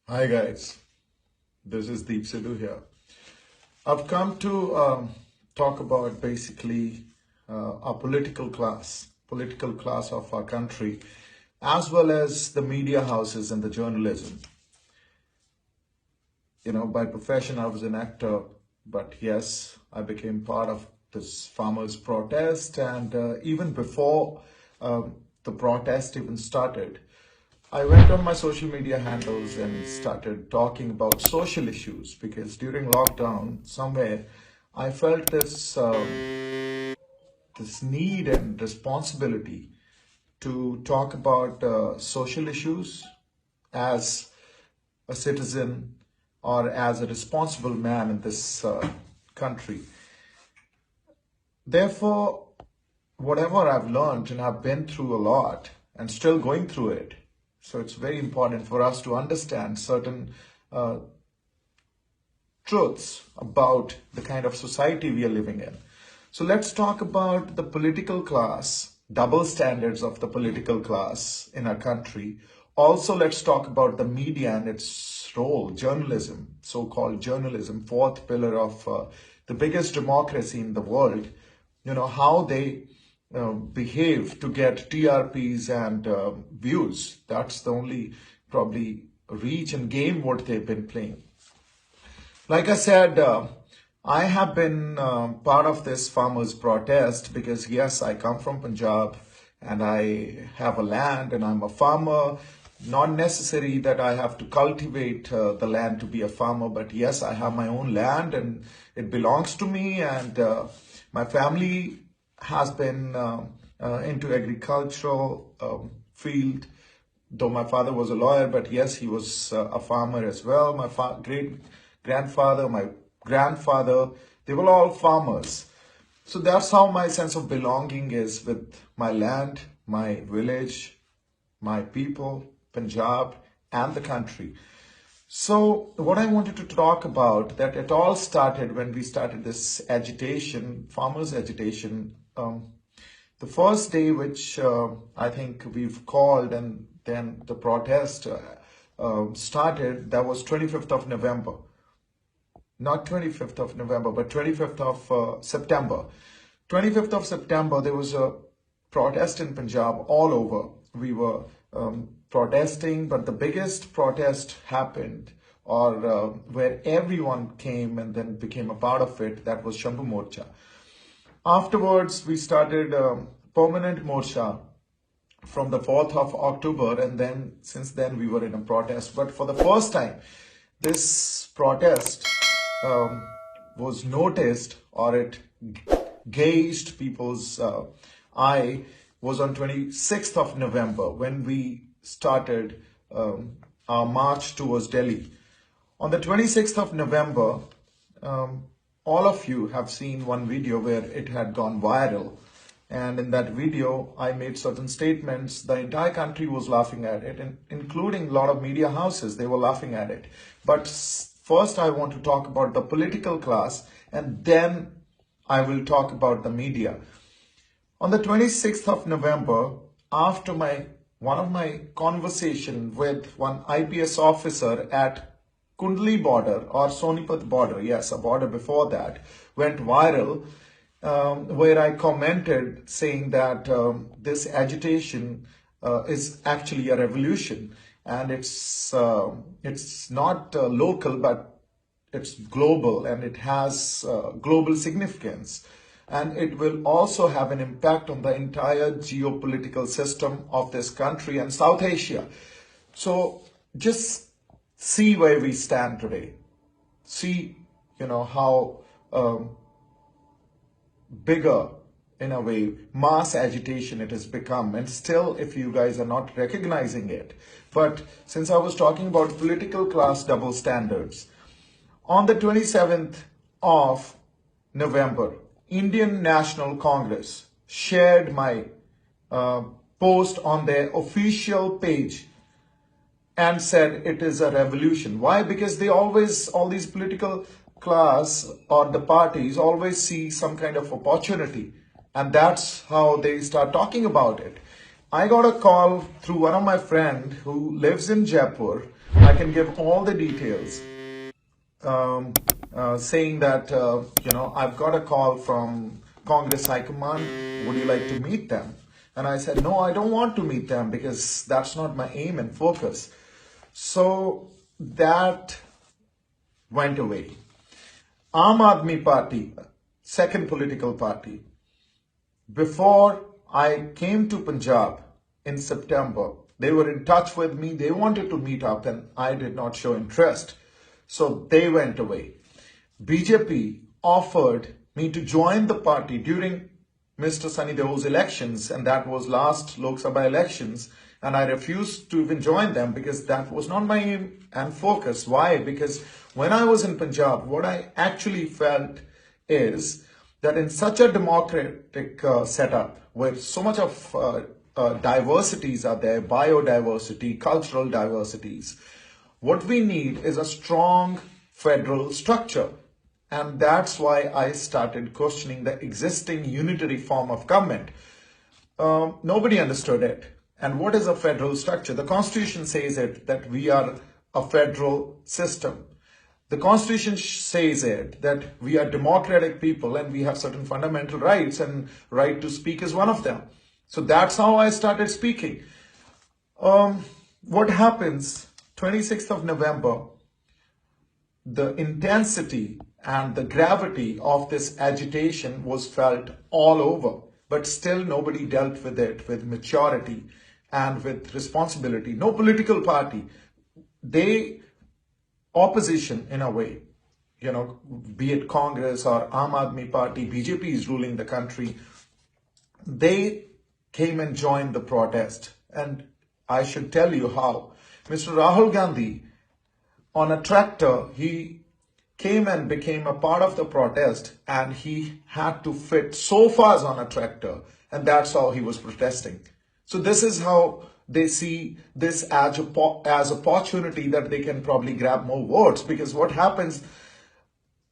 Hi guys, this is Sidhu here. I've come to talk about basically our political class of our country, as well as the media houses and the journalism. By profession, I was an actor, but yes, I became part of this farmers' protest, and even before the protest even started, I went on my social media handles and started talking about social issues because during lockdown, somewhere, I felt this need and responsibility to talk about social issues as a citizen or as a responsible man in this country. Therefore, whatever I've learned, and I've been through a lot and still going through it, so it's very important for us to understand certain uh, truths about the kind of society we are living in. So let's talk about the political class, double standards of the political class in our country. Also, let's talk about the media and its role, journalism, so-called journalism, fourth pillar of the biggest democracy in the world. How they behave to get TRPs and views. That's the only probably reach and game what they've been playing. Like I said, I have been part of this farmers' protest because, yes, I come from Punjab and I have a land and I'm a farmer. Not necessary that I have to cultivate the land to be a farmer, but yes, I have my own land and it belongs to me. And my family has been into agricultural field, though my father was a lawyer, but yes, he was a farmer as well. My great grandfather, my grandfather, they were all farmers. So that's how my sense of belonging is with my land, my village, my people, Punjab, and the country. So what I wanted to talk about, that it all started when we started this agitation, farmers agitation. The first day, which I think we've called, and then the protest started, that was 25th of November. Not 25th of November, but 25th of September. 25th of September, there was a protest in Punjab all over. We were protesting, but the biggest protest happened, or where everyone came and then became a part of it, that was Shambhu Morcha. Afterwards, we started permanent Morcha from the 4th of October, and then since then we were in a protest. But for the first time, this protest was noticed, or it gauged people's eye, was on 26th of November when we started our march towards Delhi. On the 26th of November, all of you have seen one video where it had gone viral. And in that video, I made certain statements. The entire country was laughing at it, and including a lot of media houses, they were laughing at it. But first, I want to talk about the political class, and then I will talk about the media. On the 26th of November, after one of my conversation with one IPS officer at Kundli border or Sonipat border, yes, a border before that, went viral, where I commented saying that this agitation is actually a revolution, and it's not local, but it's global, and it has global significance, and it will also have an impact on the entire geopolitical system of this country and South Asia. So just see where we stand today. See, how bigger, in a way, mass agitation it has become. And still, if you guys are not recognizing it. But since I was talking about political class double standards, on the 27th of November, Indian National Congress shared my post on their official page and said it is a revolution. Why? Because all these political class or the parties always see some kind of opportunity, and that's how they start talking about it. I got a call through one of my friend who lives in Jaipur, I can give all the details, saying that, I've got a call from Congress High Command. Would you like to meet them? And I said, no, I don't want to meet them because that's not my aim and focus. So that went away. Aam Aadmi Party, second political party. Before I came to Punjab in September, they were in touch with me. They wanted to meet up and I did not show interest. So they went away. BJP offered me to join the party during Mr. Sunny Deol's elections, and that was last Lok Sabha elections, and I refused to even join them because that was not my aim and focus. Why? Because when I was in Punjab, what I actually felt is that in such a democratic setup where so much of diversities are there, biodiversity, cultural diversities, what we need is a strong federal structure. And that's why I started questioning the existing unitary form of government. Nobody understood it. And what is a federal structure? The Constitution says it that we are a federal system. The Constitution says it that we are democratic people and we have certain fundamental rights, and right to speak is one of them. So that's how I started speaking. What happens 26th of November, the intensity and the gravity of this agitation was felt all over, but still nobody dealt with it with maturity and with responsibility. No political party, opposition in a way, be it Congress or Aam Aadmi Party, BJP is ruling the country, they came and joined the protest. And I should tell you how. Mr. Rahul Gandhi, on a tractor, he came and became a part of the protest, and he had to fit sofas on a tractor, and that's how he was protesting. So this is how they see this as opportunity that they can probably grab more votes, because what happens,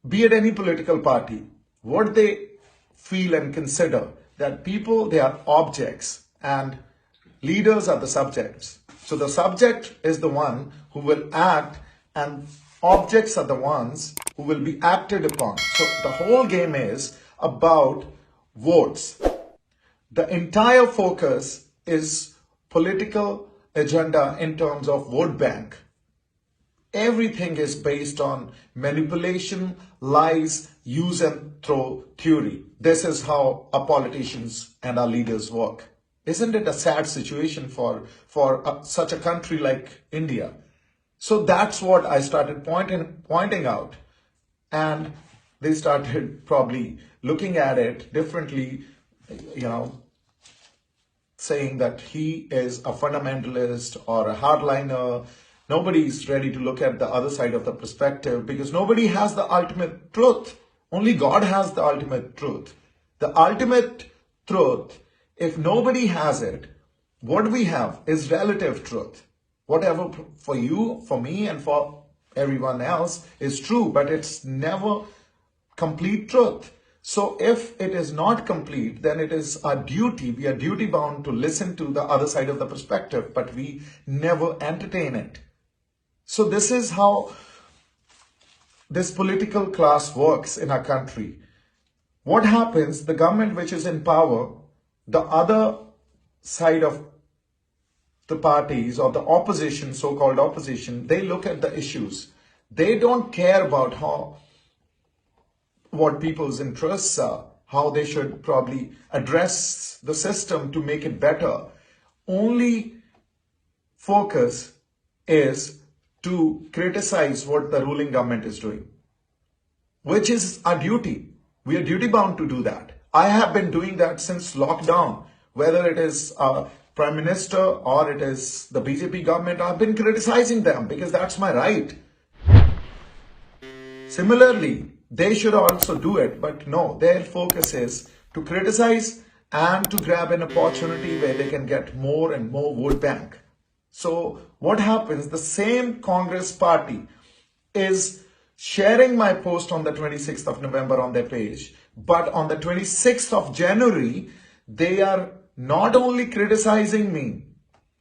be it any political party, what they feel and consider that people, they are objects and leaders are the subjects. So the subject is the one who will act and objects are the ones who will be acted upon. So the whole game is about votes. The entire focus is political agenda in terms of vote bank. Everything is based on manipulation, lies, use and throw theory. This is how our politicians and our leaders work. Isn't it a sad situation for such a country like India? So that's what I started pointing out, and they started probably looking at it differently, saying that he is a fundamentalist or a hardliner. Nobody's ready to look at the other side of the perspective because nobody has the ultimate truth. Only God has the ultimate truth. The ultimate truth, if nobody has it, what we have is relative truth. Whatever for you, for me, and for everyone else is true, but it's never complete truth. So if it is not complete, then it is our duty. We are duty bound to listen to the other side of the perspective, but we never entertain it. So this is how this political class works in our country. What happens, the government which is in power, the other side of the parties or the opposition, so-called opposition, they look at the issues. They don't care about what people's interests are, how they should probably address the system to make it better. Only focus is to criticize what the ruling government is doing, which is our duty. We are duty bound to do that. I have been doing that since lockdown, whether it is Prime Minister or it is the BJP government. I've been criticizing them because that's my right. Similarly, they should also do it, but no, their focus is to criticize and to grab an opportunity where they can get more and more vote bank. So what happens, the same Congress party is sharing my post on the 26th of November on their page, but on the 26th of January, they are not only criticizing me,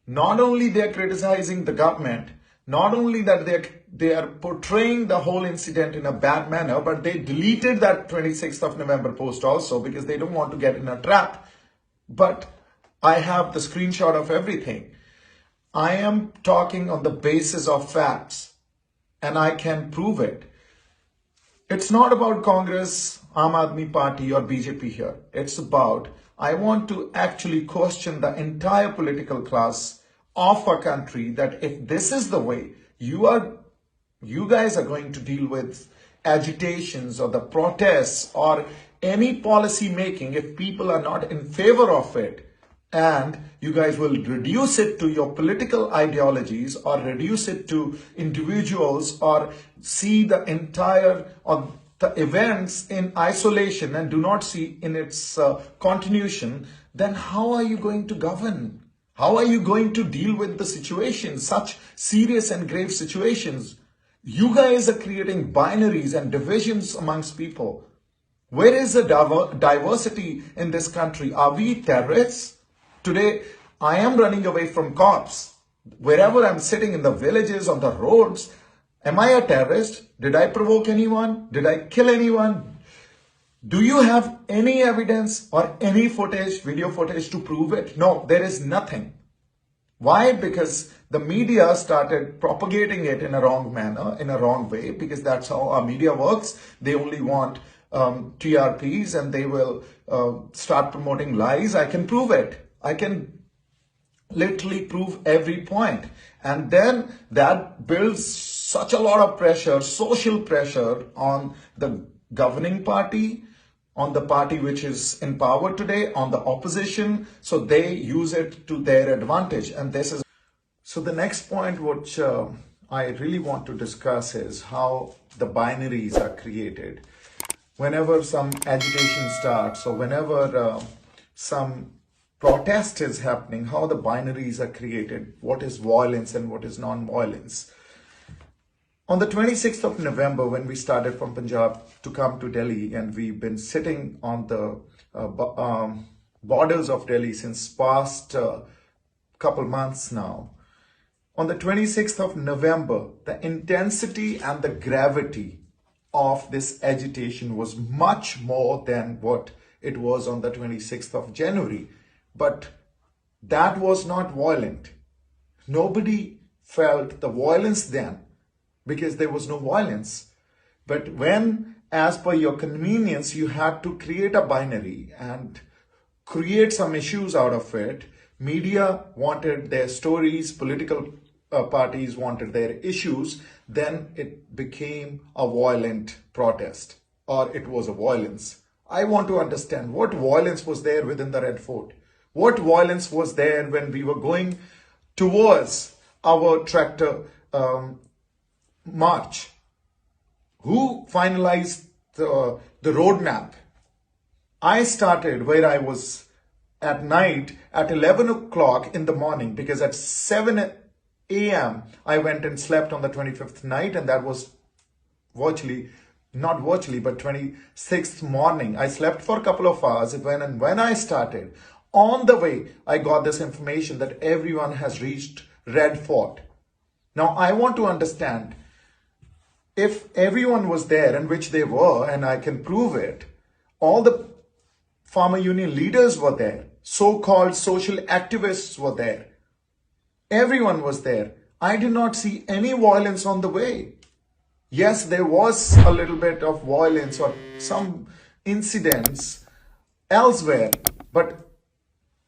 not only they are criticizing the government, Not only that they are portraying the whole incident in a bad manner, but they deleted that 26th of November post also because they don't want to get in a trap. But I have the screenshot of everything. I am talking on the basis of facts and I can prove it. It's not about Congress, Aam Aadmi Party or BJP here. It's about, I want to actually question the entire political class of a country that if this is the way you guys are going to deal with agitations or the protests or any policy making, if people are not in favor of it, and you guys will reduce it to your political ideologies or reduce it to individuals or see the entire or the events in isolation and do not see in its continuation, then how are you going to govern? How are you going to deal with the situation, such serious and grave situations? You guys are creating binaries and divisions amongst people. Where is the diversity in this country? Are we terrorists? Today, I am running away from cops. Wherever I'm sitting in the villages, on the roads, am I a terrorist? Did I provoke anyone? Did I kill anyone? Do you have any evidence or any footage, video footage to prove it? No, there is nothing. Why? Because the media started propagating it in a wrong manner, in a wrong way, because that's how our media works. They only want TRPs and they will start promoting lies. I can prove it. I can literally prove every point. And then that builds such a lot of pressure, social pressure on the governing party, on the party which is in power today, on the opposition. So they use it to their advantage. And this is, so the next point which I really want to discuss is how the binaries are created. Whenever some agitation starts or whenever some protest is happening, how the binaries are created, what is violence and what is non-violence. On the 26th of November, when we started from Punjab to come to Delhi, and we've been sitting on the borders of Delhi since past couple months now. On the 26th of November, the intensity and the gravity of this agitation was much more than what it was on the 26th of January. But that was not violent. Nobody felt the violence then because there was no violence. But when, as per your convenience, you had to create a binary and create some issues out of it, media wanted their stories, political parties wanted their issues, then it became a violent protest or it was a violence. I want to understand what violence was there within the Red Fort. What violence was there when we were going towards our tractor march? Who finalized the roadmap? I started where I was at night at 11 o'clock in the morning, because at 7 a.m. I went and slept on the 25th night, and that was not virtually, but 26th morning. I slept for a couple of hours when I started. On the way, I got this information that everyone has reached Red Fort. Now, I want to understand if everyone was there, and which they were, and I can prove it, all the farmer union leaders were there, so-called social activists were there. Everyone was there. I did not see any violence on the way. Yes, there was a little bit of violence or some incidents elsewhere, but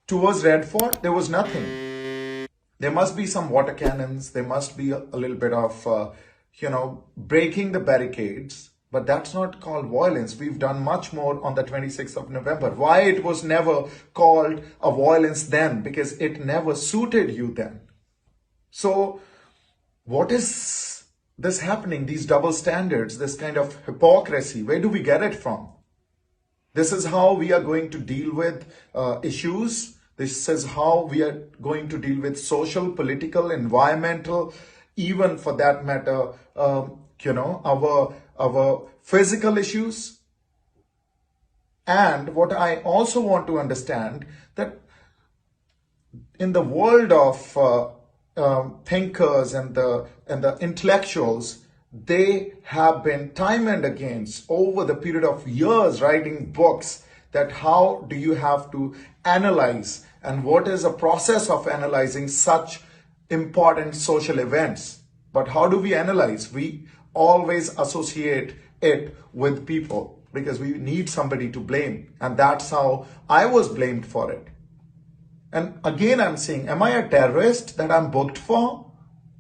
towards Red Fort, there was nothing. There must be some water cannons. There must be a little bit of, breaking the barricades. But that's not called violence. We've done much more on the 26th of November. Why it was never called a violence then? Because it never suited you then. So what is this happening? These double standards, this kind of hypocrisy, where do we get it from? This is how we are going to deal with issues. This is how we are going to deal with social, political, environmental, even for that matter, our physical issues. And what I also want to understand, that in the world of thinkers and the intellectuals, they have been time and again over the period of years writing books that how do you have to analyze and what is a process of analyzing such important social events. But how do we analyze? We always associate it with people because we need somebody to blame, and that's how I was blamed for it. And again, I'm saying, am I a terrorist that I'm booked for?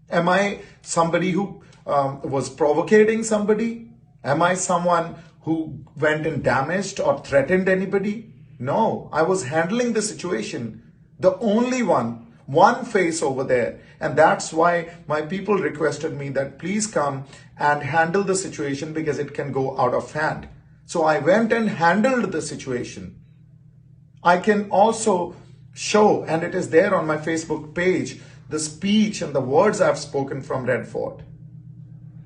Am I somebody who was provocating somebody? Am I someone who went and damaged or threatened anybody? No, I was handling the situation. The only one face over there. And that's why my people requested me that please come and handle the situation because it can go out of hand. So I went and handled the situation. I can also show, and it is there on my Facebook page, the speech and the words I've spoken from Red Fort.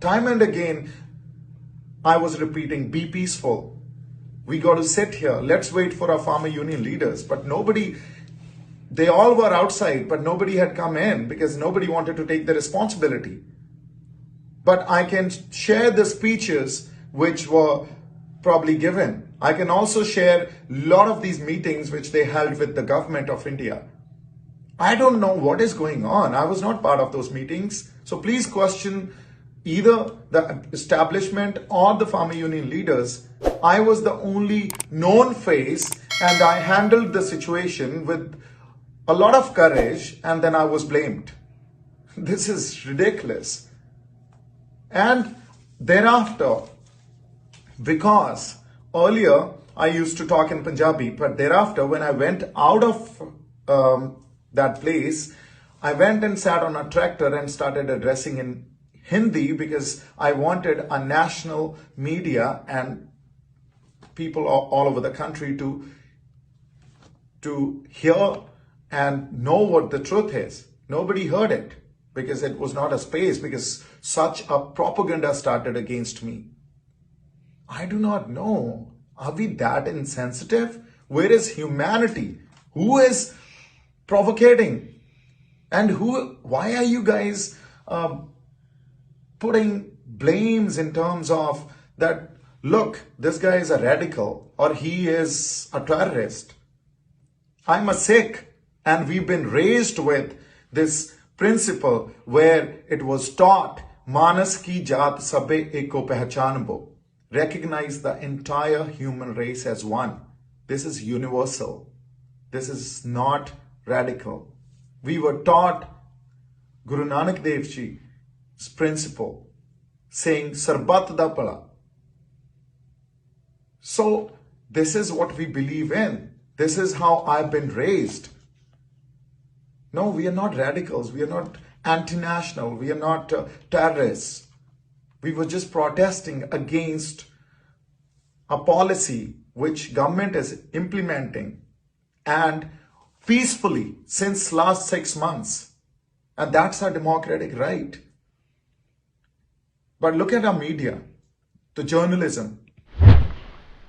Time and again, I was repeating, be peaceful. We got to sit here. Let's wait for our farmer union leaders. But nobody, they all were outside, but nobody had come in because nobody wanted to take the responsibility. But I can share the speeches which were probably given. I can also share a lot of these meetings which they held with the government of India. I don't know what is going on. I was not part of those meetings. So please question either the establishment or the farmer union leaders. I was the only known face and I handled the situation with a lot of courage, and then I was blamed. This is ridiculous. And thereafter, because earlier I used to talk in Punjabi, but thereafter when I went out of that place, I went and sat on a tractor and started addressing in Hindi because I wanted a national media and people all over the country to hear and know what the truth is. Nobody heard it because it was not a space, because such a propaganda started against me. I do not know. Are we that insensitive? Where is humanity? Who is provocating? And why are you guys putting blames in terms of that, look, this guy is a radical or he is a terrorist? I'm a Sikh and we've been raised with this principle where it was taught, Manas ki jaat sabe eko pehchanbo. Recognize the entire human race as one. This is universal. This is not radical. We were taught Guru Nanak Dev Ji's principle, saying Sarbat da Pala. So this is what we believe in. This is how I've been raised. No, we are not radicals. We are not anti-national. We are not terrorists. We were just protesting against a policy which government is implementing and peacefully since last 6 months. And that's our democratic right. But look at our media, the journalism,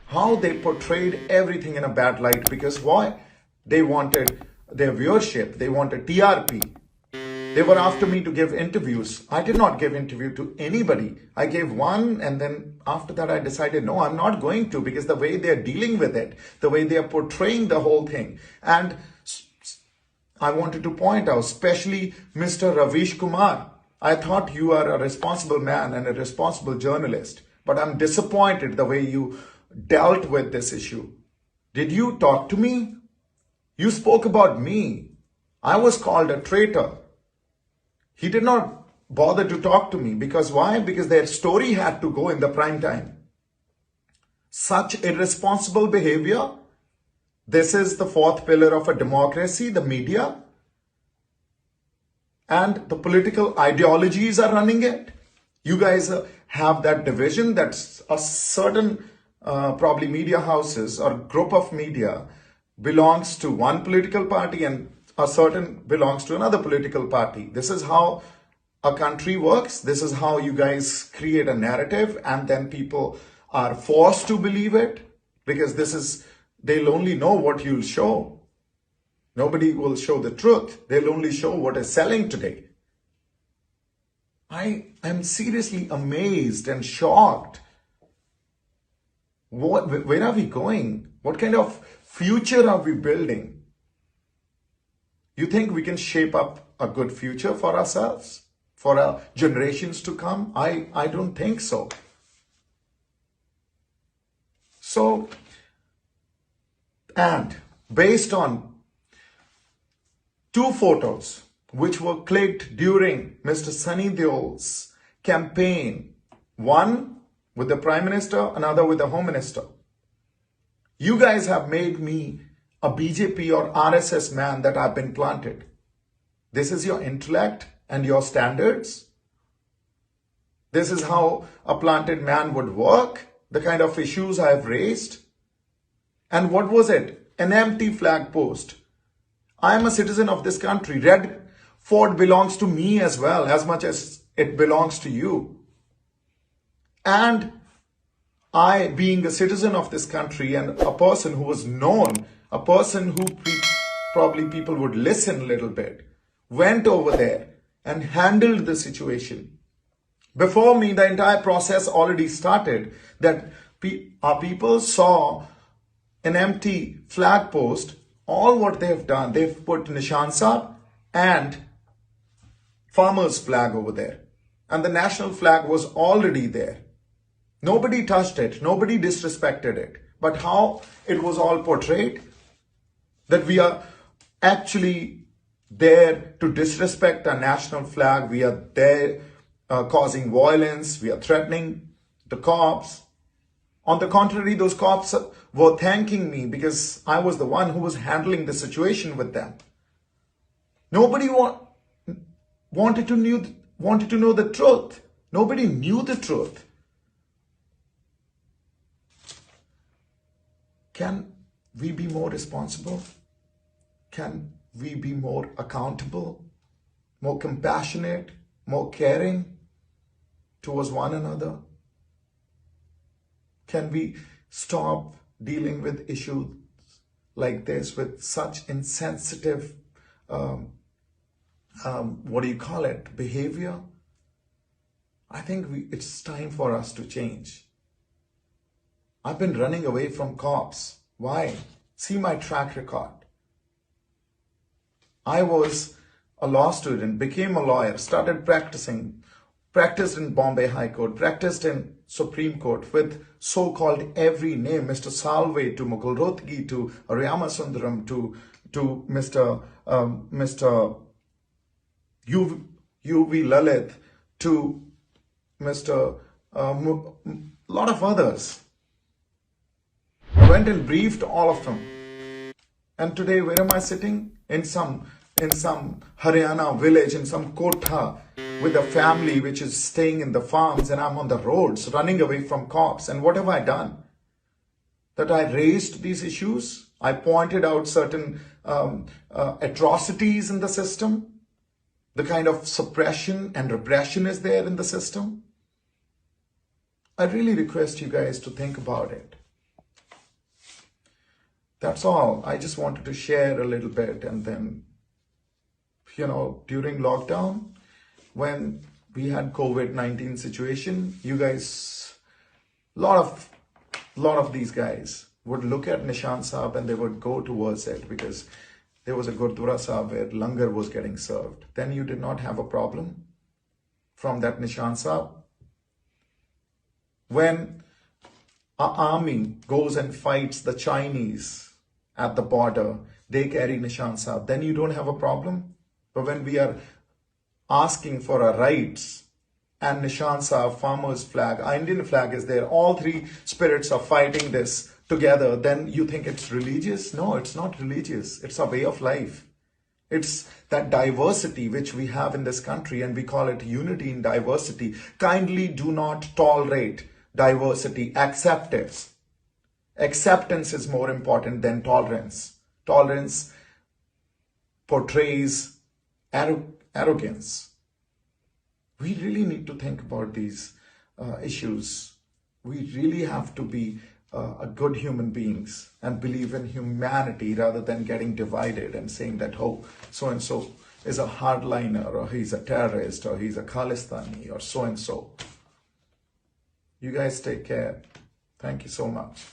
how they portrayed everything in a bad light. Because why? They wanted their viewership. They wanted TRP. They were after me to give interviews. I did not give interview to anybody. I gave one, and then after that I decided, no, I'm not going to, because the way they're dealing with it, the way they are portraying the whole thing. And I wanted to point out, especially Mr. Ravish Kumar. I thought you are a responsible man and a responsible journalist, but I'm disappointed the way you dealt with this issue. Did you talk to me? You spoke about me. I was called a traitor. He did not bother to talk to me. Because why? Because their story had to go in the prime time. Such irresponsible behavior. This is the fourth pillar of a democracy, the media. And the political ideologies are running it. You guys have that division that's a certain probably media houses or group of media belongs to one political party and a certain belongs to another political party. This is how a country works. This is how you guys create a narrative, and then people are forced to believe it because they'll only know what you'll show. Nobody will show the truth. They'll only show what is selling today. I am seriously amazed and shocked. Where are we going? What kind of future are we building? You think we can shape up a good future for ourselves, for our generations to come? I don't think so. So, and based on two photos which were clicked during Mr. Sunny Deol's campaign, one with the Prime Minister, another with the Home Minister. You guys have made me a BJP or RSS man that I've been planted. This is your intellect and your standards. This is how a planted man would work, the kind of issues I have raised. And what was it? An empty flag post. I am a citizen of this country. Red Fort belongs to me as well, as much as it belongs to you. And I, being a citizen of this country and a person who was known, a person who probably people would listen a little bit, went over there and handled the situation. Before me, the entire process already started, that our people saw an empty flag post. All what they have done, they've put Nishan Sahib and farmer's flag over there. And the national flag was already there. Nobody touched it. Nobody disrespected it. But how it was all portrayed, that we are actually there to disrespect our national flag. We are there causing violence. We are threatening the cops. On the contrary, those cops were thanking me because I was the one who was handling the situation with them. Nobody wanted to know the truth. Nobody knew the truth. Can we be more responsible? Can we be more accountable, more compassionate, more caring towards one another? Can we stop dealing with issues like this with such insensitive, behavior? I think it's time for us to change. I've been running away from cops. Why? See my track record. I was a law student, became a lawyer, started practicing, practiced in Bombay High Court, practiced in Supreme Court with so-called every name, Mr. Salve to Mukul Rohtgi to Aryama Sundaram to Mr. U.V. Lalit to Mr. lot of others. I went and briefed all of them. And today, where am I sitting? In some Haryana village, in some kotha, with a family which is staying in the farms, and I'm on the roads, running away from cops. And what have I done? That I raised these issues. I pointed out certain atrocities in the system. The kind of suppression and repression is there in the system. I really request you guys to think about it. That's all. I just wanted to share a little bit. And then, during lockdown, when we had COVID-19 situation, you guys, lot of these guys would look at Nishan Sahib and they would go towards it because there was a Gurdwara Sahib where langar was getting served. Then you did not have a problem from that Nishan Sahib. When our army goes and fights the Chinese at the border, they carry Nishan Sahib, then you don't have a problem. But when we are asking for our rights and Nishan Sahib, farmer's flag, our Indian flag is there, all three spirits are fighting this together, then you think it's religious? No, it's not religious. It's a way of life. It's that diversity which we have in this country, and we call it unity in diversity. Kindly do not tolerate diversity. Accept it. Acceptance is more important than tolerance. Tolerance portrays arrogance. We really need to think about these issues. We really have to be a good human beings and believe in humanity rather than getting divided and saying that, oh, so and so is a hardliner, or he's a terrorist, or he's a Khalistani, or so and so. You guys take care. Thank you so much.